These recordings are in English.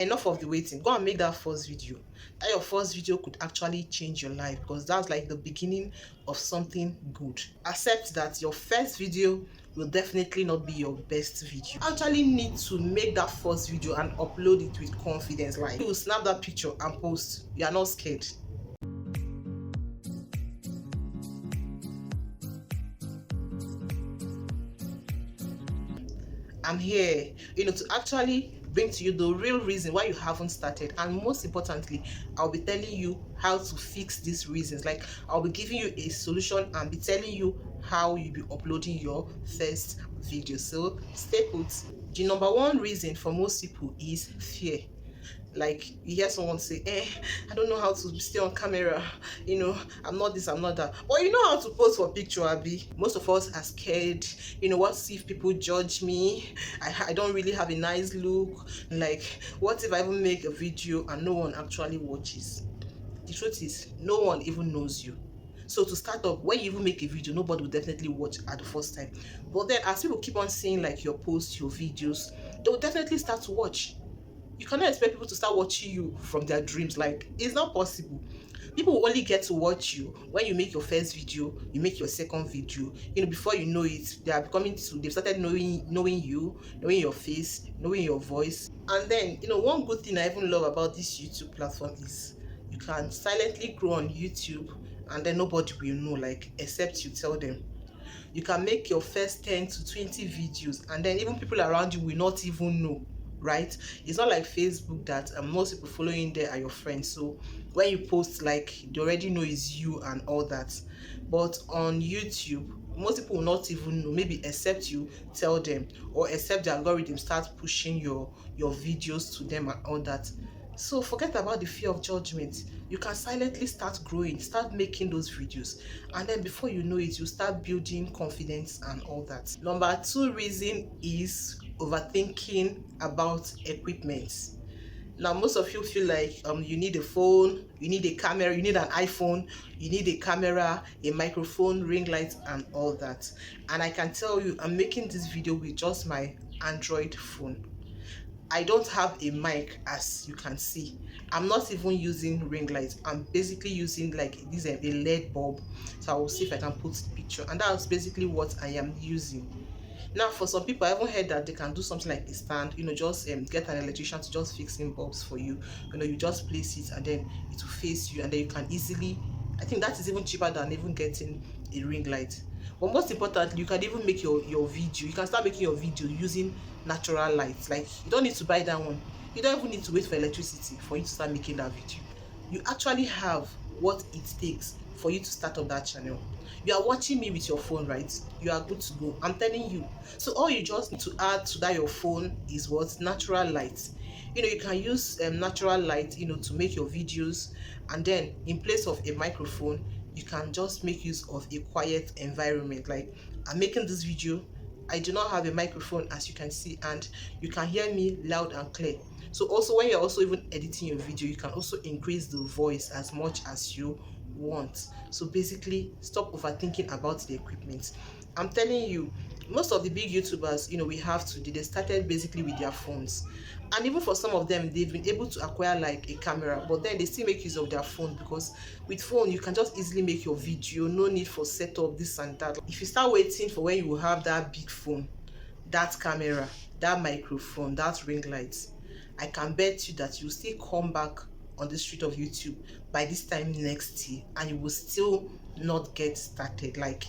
Enough of the waiting. Go and make that first video. That your first video could actually change your life, because that's like the beginning of something good. Accept that your first video will definitely not be your best video. You actually need to make that first video and upload it with confidence. Like, you will snap that picture and post. You are not scared. I'm here, to actually bring to you the real reason why you haven't started, and most importantly, I'll be telling you how to fix these reasons. Like, I'll be giving you a solution and be telling you how you'll be uploading your first video. So stay put. The number one reason for most people is fear. Like, you hear someone say, I don't know how to stay on camera, I'm not this, I'm not that, but you know how to pose for picture, Abby. Most of us are scared. What if people judge me? I don't really have a nice look. Like, what if I even make a video and no one actually watches? The truth is, no one even knows you. So to start up, when you even make a video, nobody will definitely watch at the first time. But then as people keep on seeing like your posts, your videos, they will definitely start to watch. You cannot expect people to start watching you from their dreams. Like, it's not possible. People will only get to watch you when you make your first video, you make your second video. Before you know it, they've started knowing you, knowing your face, knowing your voice. And then, one good thing I even love about this YouTube platform is you can silently grow on YouTube, and then nobody will know, like, except you tell them. You can make your first 10 to 20 videos, and then even people around you will not even know. Right? It's not like Facebook that most people following there are your friends, so when you post, like, they already know it's you and all that. But on YouTube, most people will not even know, maybe except you tell them, or except the algorithm starts pushing your videos to them and all that. So forget about the fear of judgment. You can silently start growing, start making those videos, and then before you know it, you start building confidence and all that. Number two reason is overthinking about equipment. Now, most of you feel like you need a phone, you need a camera, you need an iPhone, you need a camera, a microphone, ring lights, and all that. And I can tell you, I'm making this video with just my Android phone. I don't have a mic, as you can see. I'm not even using ring lights. I'm basically using like this a LED bulb. So I will see if I can put the picture, and that's basically what I am using. Now, for some people, I haven't heard that they can do something like a stand, just get an electrician to just fix in bulbs for you. You just place it and then it will face you, and then you can easily, I think that is even cheaper than even getting a ring light. But most importantly, you can even make your video. You can start making your video using natural lights. Like, you don't need to buy that one. You don't even need to wait for electricity for you to start making that video. You actually have what it takes for you to start up that channel. You are watching me with your phone, right? You are good to go. I'm telling you. So all you just need to add to that your phone is what? Natural light. You can use natural light, to make your videos, and then in place of a microphone, you can just make use of a quiet environment. Like, I'm making this video, I do not have a microphone, as you can see, and you can hear me loud and clear. So also, when you're also even editing your video, you can also increase the voice as much as you want. So basically, stop overthinking about the equipment. I'm telling you, most of the big YouTubers, we have today, they started basically with their phones. And even for some of them, they've been able to acquire like a camera, but then they still make use of their phone, because with phone, you can just easily make your video. No need for setup, this and that. If you start waiting for when you will have that big phone, that camera, that microphone, that ring light, I can bet you that you'll still come back on the street of YouTube by this time next year, and you will still not get started. Like,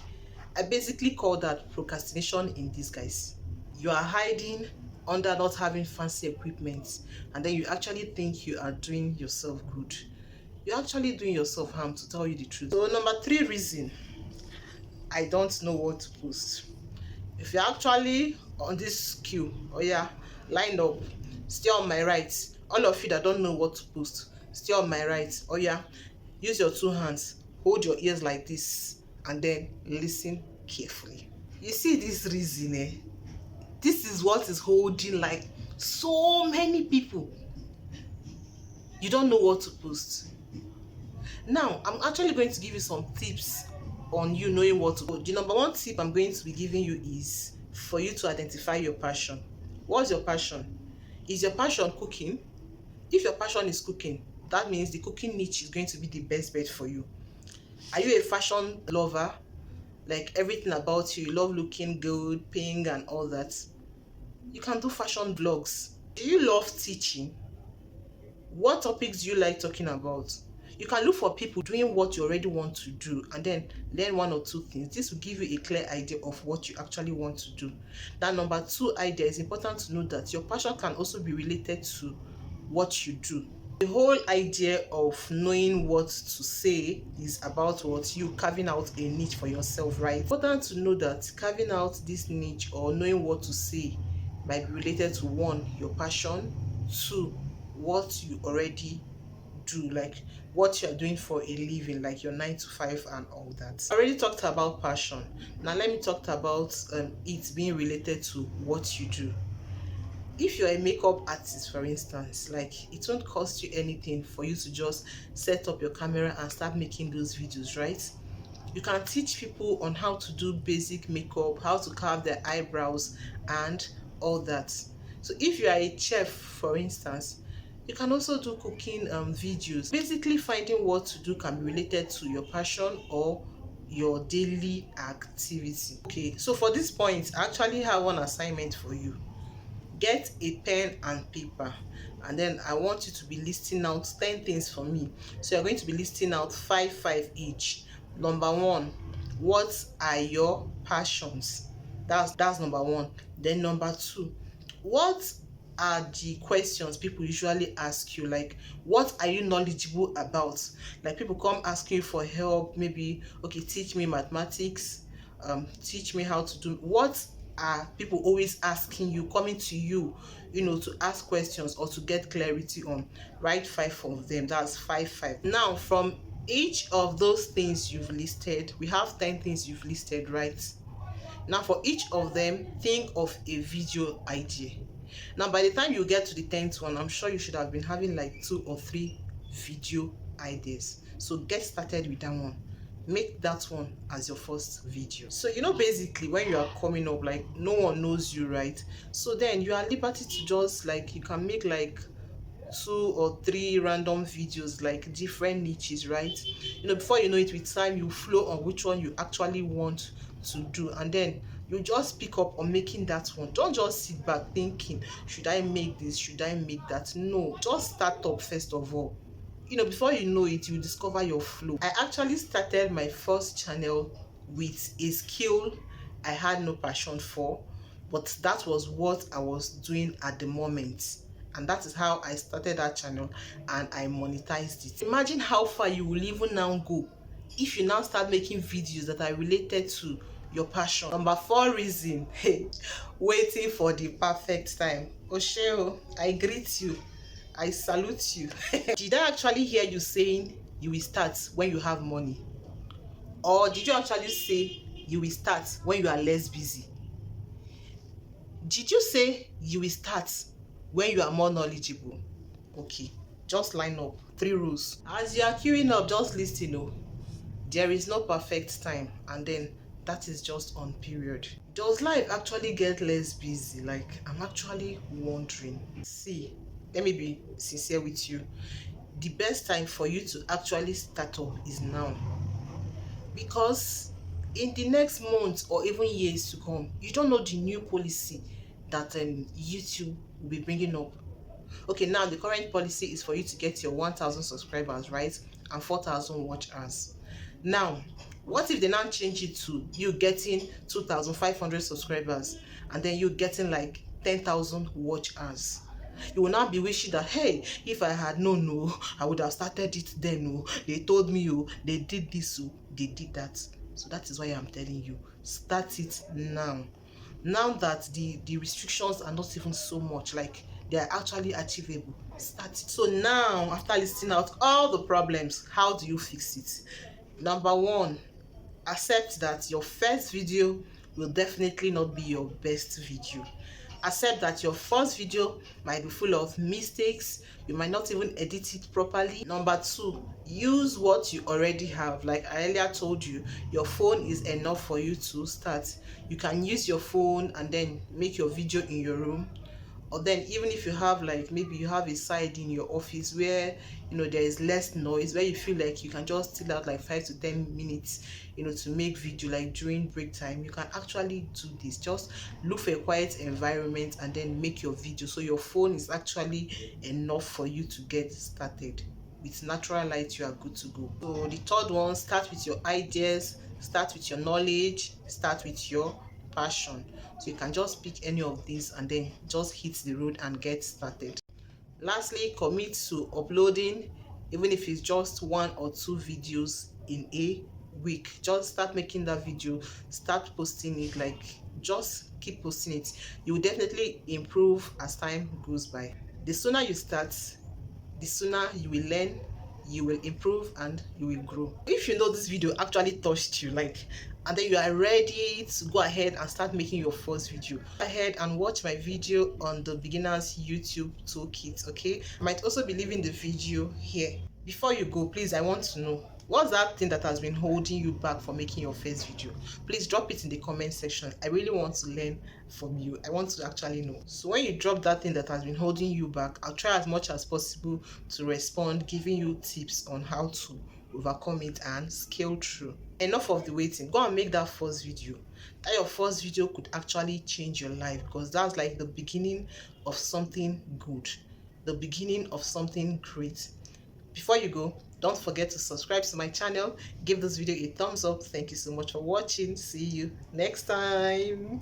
I basically call that procrastination in disguise. You are hiding under not having fancy equipment, and then you actually think you are doing yourself good. You're actually doing yourself harm, to tell you the truth. So number three reason, I don't know what to post. If you're actually on this queue, line up, stay on my right. All of you that don't know what to post, stay on my right. Use your two hands, hold your ears like this, and then listen carefully. You see this reason, this is what is holding like so many people. You don't know what to post. Now, I'm actually going to give you some tips on you knowing what to post. The number one tip I'm going to be giving you is for you to identify your passion. What's your passion? Is your passion cooking? If your passion is cooking, that means the cooking niche is going to be the best bet for you. Are you a fashion lover? Like everything about you, you love looking good, pink and all that. You can do fashion vlogs. Do you love teaching? What topics do you like talking about? You can look for people doing what you already want to do and then learn one or two things. This will give you a clear idea of what you actually want to do. That number two idea is important to know that your passion can also be related to what you do. The whole idea of knowing what to say is about what you carving out a niche for yourself, right? It's important to know that carving out this niche or knowing what to say might be related to one, your passion, two, what you already do, like what you're doing for a living, like your 9 to 5 and all that. I already talked about passion. Now let me talk about it being related to what you do. If you're a makeup artist, for instance, like it won't cost you anything for you to just set up your camera and start making those videos, right? You can teach people on how to do basic makeup, how to carve their eyebrows and all that. So if you are a chef, for instance, you can also do cooking videos. Basically, finding what to do can be related to your passion or your daily activity. Okay, so for this point, I actually have one assignment for you. Get a pen and paper, and then I want you to be listing out 10 things for me. So you're going to be listing out five each. Number one, what are your passions? That's number one. Then number two, what are the questions people usually ask you? Like, what are you knowledgeable about? Like, people come asking you for help, maybe, okay, teach me mathematics, teach me how to do. What are people always asking you, coming to you, to ask questions or to get clarity on? Write 5 of them. That's five. Now, from each of those things you've listed, we have 10 things you've listed, right? Now, for each of them, think of a video idea. Now, by the time you get to the 10th one, I'm sure you should have been having like 2 or 3 video ideas. So get started with that one. Make that one as your first video. So basically when you are coming up, like no one knows you, right? So then you are at liberty to just like, you can make like 2 or 3 random videos, like different niches, right? Before you know it, with time you flow on which one you actually want to do, and then you just pick up on making that one. Don't just sit back thinking, should I make this, should I make that? No, just start up first of all. Before you know it, you discover your flow. I actually started my first channel with a skill I had no passion for, but that was what I was doing at the moment. And that is how I started that channel and I monetized it. Imagine how far you will even now go if you now start making videos that are related to your passion. Number 4 reason, waiting for the perfect time. Osheo, I greet you. I salute you. Did I actually hear you saying you will start when you have money? Or did you actually say you will start when you are less busy? Did you say you will start when you are more knowledgeable? Okay, just line up 3 rules. As you are queuing up, just listen. There is no perfect time, and then that is just on period. Does life actually get less busy? Like, I'm actually wondering. See, let me be sincere with you. The best time for you to actually start up is now, because in the next month or even years to come, you don't know the new policy that YouTube will be bringing up. Okay, now the current policy is for you to get your 1,000 subscribers, right, and 4,000 watch hours. Now, what if they now change it to you getting 2,500 subscribers and then you getting like 10,000 watch hours? You will now be wishing that, hey, if I had known, I would have started it then. They told me, they did this, they did that. So that is why I'm telling you, start it now. Now that the restrictions are not even so much, like they are actually achievable, start it. So now, after listing out all the problems, how do you fix it? Number 1, accept that your first video will definitely not be your best video. Accept that your first video might be full of mistakes. You might not even edit it properly. Number 2, use what you already have. Like I earlier told you, your phone is enough for you to start. You can use your phone and then make your video in your room, Or then even if you have like maybe you have a side in your office where there is less noise, where you feel like you can just still out like 5 to 10 minutes to make video like during break time, you can actually do this. Just look for a quiet environment and then make your video, so your phone is actually enough for you to get started. With natural light, you are good to go. So the third one, start with your ideas, start with your knowledge, start with your passion. So you can just pick any of these and then just hit the road and get started. Lastly, commit to uploading, even if it's just 1 or 2 videos in a week. Just start making that video, start posting it, like just keep posting it. You will definitely improve as time goes by. The sooner you start, the sooner you will learn, you will improve, and you will grow. If you know this video actually touched you, like, and then you are ready to go ahead and start making your first video, go ahead and watch my video on the beginners YouTube toolkit. Okay, I might also be leaving the video here. Before you go, please, I want to know, what's that thing that has been holding you back from making your first video? Please drop it in the comment section. I really want to learn from you. I want to actually know. So when you drop that thing that has been holding you back, I'll try as much as possible to respond, giving you tips on how to overcome it and scale through. Enough of the waiting. Go and make that first video. That your first video could actually change your life, because that's like the beginning of something good, the beginning of something great. Before you go, don't forget to subscribe to my channel, give this video a thumbs up. Thank you so much for watching. See you next time.